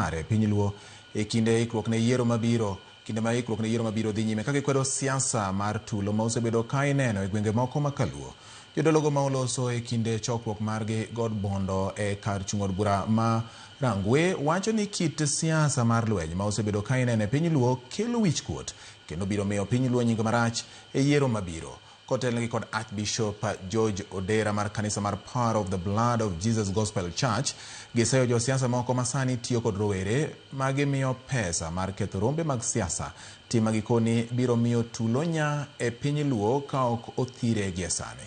makare piny luo e kinde ikruok ne yiero mabiro. Kinde ma ikruok ne yiero mabiro dhi nyime kaka kwedo siasa mar tulo ma osebedo ka ineno e gwenge moko makaluo. Jodologo ma oloso e kinde chokruok margi God Bondo e kar chung' od bura ma Rangwe wacho ni kit siasa mar lweny ma osebedo ka ineno e piny luo kelo wichkuot kendo biro miyo piny luo nying marach e yiero mabiro. Kotelnegi kod Archbishop George Odera mar kanisa mar Power of the Blood of Jesus Gospel Church, giseyo josiasa moko masani tiyo kod rowere magimiyo pesa mar ketho rombe mag siasa, tim magikoni biro miyo tulo nya e piny luo ka ok othire gie sani.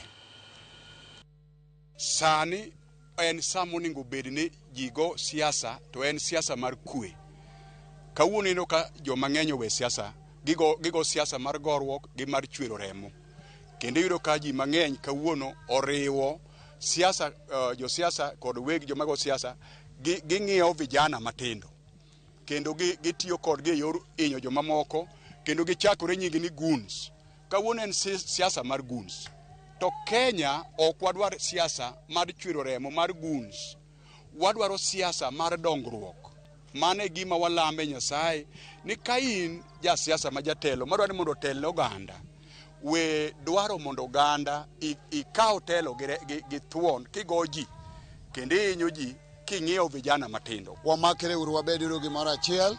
Sani en samoningo bedni jigo siasa to en siasa mar kwe. Kawuono ino ka joma ng'eny we siasa, gigo siasa mar gorruok gi mar chwero remo. Kendo yudo ka ji mang'eny kawuono oriwo siasa, josiasa kod weg joma go siasa ging'iyo vijana matindo. Kendo gitiyo kodgi e yor inyo joma moko, kendo gichakore nying ni goons. Kawuono en siasa mar goons. To Kenya ok wadwar siasa mar chwero remo mar goons. Wadwaro siasa mar dongruok. Mane gima walambe Nyasaye ni ka in ja siasa ma jatelo madwani mondo otel oganda, we dwaro mondo oganda ikaw telo gi thuon kigoji kendo inyo ji king'iyo vijana matindo. Wamakre uru wabediro gimoro achiel,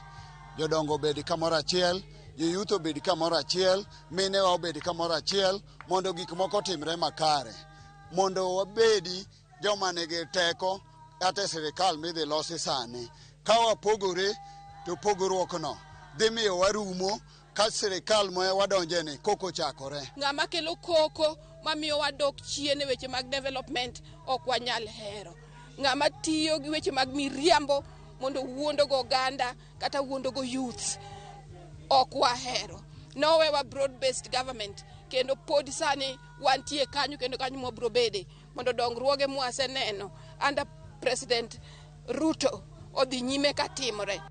jodongo bedi kamoro achiel, joyuto bedi kamoro achiel, minewa obedi kamoro achiel, mondo gik moko timre makare, mondo wabedi joma nigi teko kata sirikal midhi losi sani. Ka wapogore to pogruokno dhi miyo warumo ka sirikal ma wadonjeni koko chakore. Ng'ama kelo koko mamiyo wadok chien e weche mag development ok wanyal hero. Ng'ama tiyo gi weche mag miriambo mondo wuondo go oganda kata wuondo go youth ok wahero. Nowewa broad based government kendo pod sani wantie kanyo kendo kanyo mobro bede mondo dongruoge mwaseneno under President Ruto odhi nyime katimore.